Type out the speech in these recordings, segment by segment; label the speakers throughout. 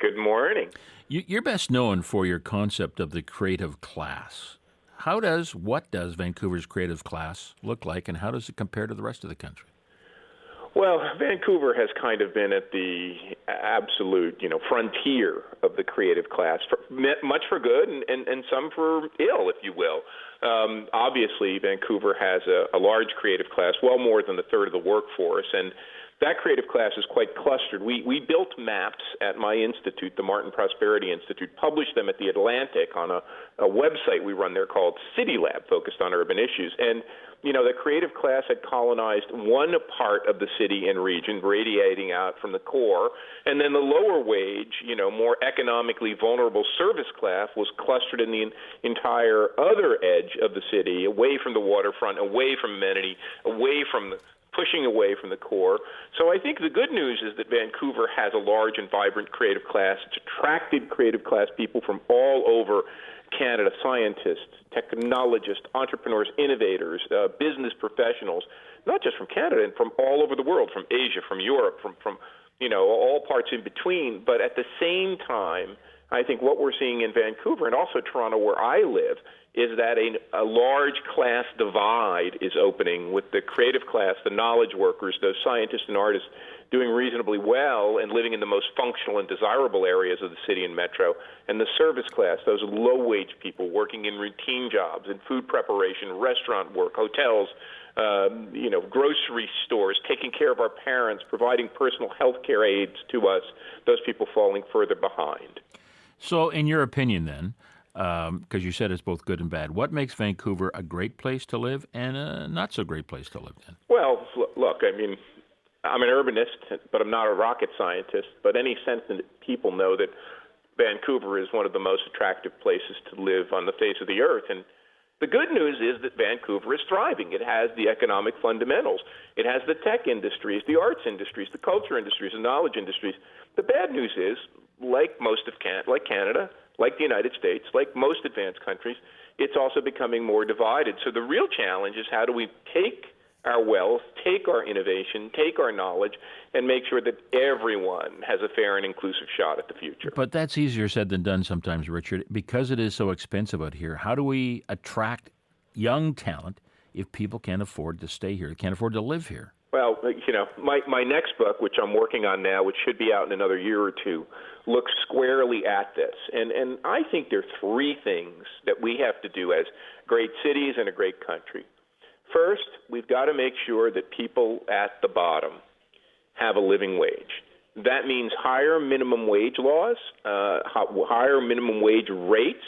Speaker 1: Good morning.
Speaker 2: You're best known for your concept of the creative class. What does Vancouver's creative class look like, and how does it compare to the rest of the country?
Speaker 1: Well, Vancouver has kind of been at the absolute, frontier of the creative class, much for good and some for ill, if you will. Obviously, Vancouver has a large creative class, well more than a third of the workforce, and that creative class is quite clustered. We built maps at my institute, the Martin Prosperity Institute, published them at the Atlantic on a website we run there called City Lab, focused on urban issues. And, the creative class had colonized one part of the city and region, radiating out from the core, and then the lower wage, more economically vulnerable service class was clustered in the entire other edge of the city, away from the waterfront, away from amenity, pushing away from the core. So I think the good news is that Vancouver has a large and vibrant creative class. It's attracted creative class people from all over Canada, scientists, technologists, entrepreneurs, innovators, business professionals, not just from Canada, and from all over the world, from Asia, from Europe, from all parts in between. But at the same time, I think what we're seeing in Vancouver and also Toronto, where I live, is that a large class divide is opening with the creative class, the knowledge workers, those scientists and artists doing reasonably well and living in the most functional and desirable areas of the city and metro, and the service class, those low-wage people working in routine jobs, in food preparation, restaurant work, hotels, grocery stores, taking care of our parents, providing personal health care aids to us, those people falling further behind.
Speaker 2: So in your opinion then, because you said it's both good and bad, what makes Vancouver a great place to live and a not so great place to live then?
Speaker 1: Well, look, I'm an urbanist, but I'm not a rocket scientist, but any sentient people know that Vancouver is one of the most attractive places to live on the face of the earth. And the good news is that Vancouver is thriving. It has the economic fundamentals. It has the tech industries, the arts industries, the culture industries, the knowledge industries. The bad news is, like Canada, like the United States, like most advanced countries, it's also becoming more divided. So the real challenge is, how do we take our wealth, take our innovation, take our knowledge, and make sure that everyone has a fair and inclusive shot at the future.
Speaker 2: But that's easier said than done sometimes, Richard, because it is so expensive out here. How do we attract young talent if people can't afford to stay here, can't afford to live here?
Speaker 1: Well, my next book, which I'm working on now, which should be out in another year or two, looks squarely at this. And I think there are three things that we have to do as great cities and a great country. First, we've got to make sure that people at the bottom have a living wage. That means higher minimum wage laws, higher minimum wage rates,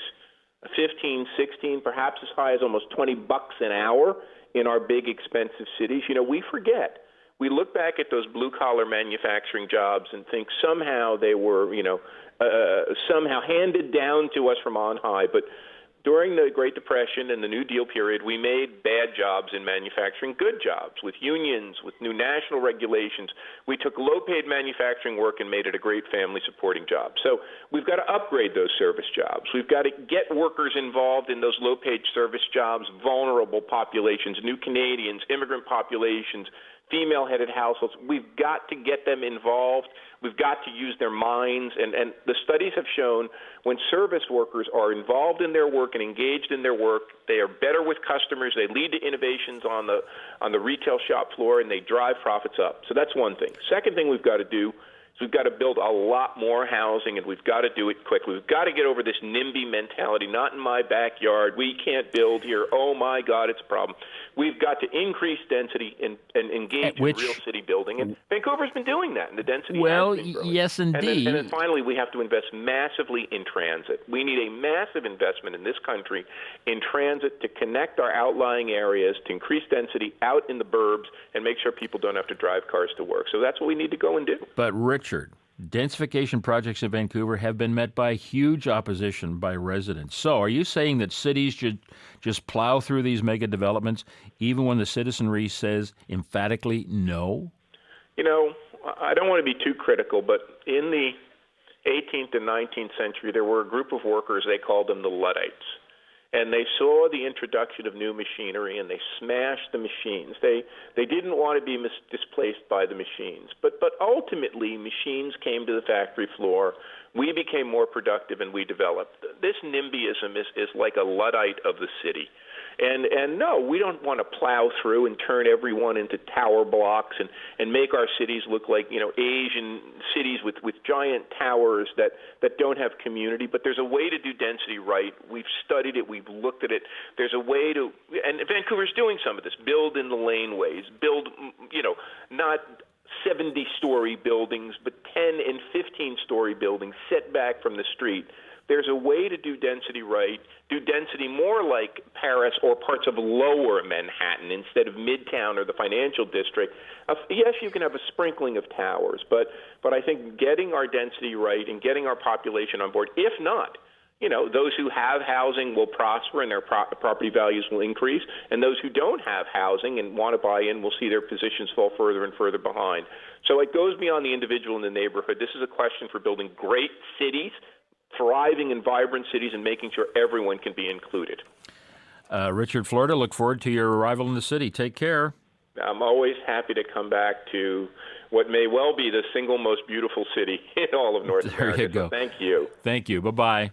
Speaker 1: 15, 16, perhaps as high as almost $20 an hour in our big expensive cities. We forget. We look back at those blue-collar manufacturing jobs and think somehow they were, somehow handed down to us from on high. But during the Great Depression and the New Deal period, we made bad jobs in manufacturing good jobs with unions, with new national regulations. We took low-paid manufacturing work and made it a great family-supporting job. So we've got to upgrade those service jobs. We've got to get workers involved in those low-paid service jobs, vulnerable populations, new Canadians, immigrant populations, female-headed households. We've got to get them involved. We've got to use their minds. And the studies have shown when service workers are involved in their work and engaged in their work, they are better with customers. They lead to innovations on the retail shop floor, and they drive profits up. So that's one thing. Second thing we've got to do is we've got to build a lot more housing, and we've got to do it quickly. We've got to get over this NIMBY mentality, not in my backyard, we can't build here, oh my God, it's a problem. We've got to increase density and engage in real city building, and Vancouver's been doing that, and the density has been growing.
Speaker 2: Yes, indeed.
Speaker 1: And then finally, we have to invest massively in transit. We need a massive investment in this country in transit to connect our outlying areas, to increase density out in the burbs, and make sure people don't have to drive cars to work. So that's what we need to go and do.
Speaker 2: But Richard, densification projects in Vancouver have been met by huge opposition by residents. So are you saying that cities should just plow through these mega developments even when the citizenry says emphatically no?
Speaker 1: I don't want to be too critical, but in the 18th and 19th century, there were a group of workers, they called them the Luddites. and they saw the introduction of new machinery, and they smashed the machines. They didn't want to be displaced by the machines, but ultimately machines came to the factory floor. We became more productive, and we developed. This NIMBYism is like a Luddite of the city. And no, we don't want to plow through and turn everyone into tower blocks and make our cities look like, Asian cities with giant towers that don't have community. But there's a way to do density right. We've studied it. We've looked at it. There's a way to, and Vancouver's doing some of this, build in the laneways, build, not 70-story buildings, but 10 and 15-story buildings set back from the street. There's a way to do density right, do density more like Paris or parts of lower Manhattan instead of Midtown or the financial district. Yes, you can have a sprinkling of towers, but I think getting our density right and getting our population on board, if not, those who have housing will prosper and their property values will increase, and those who don't have housing and want to buy in will see their positions fall further and further behind. So it goes beyond the individual and the neighborhood. This is a question for building great cities, thriving and vibrant cities, and making sure everyone can be included.
Speaker 2: Richard Florida, look forward to your arrival in the city. Take care.
Speaker 1: I'm always happy to come back to what may well be the single most beautiful city in all of North America.
Speaker 2: There you go.
Speaker 1: So thank you.
Speaker 2: Thank you. Bye-bye.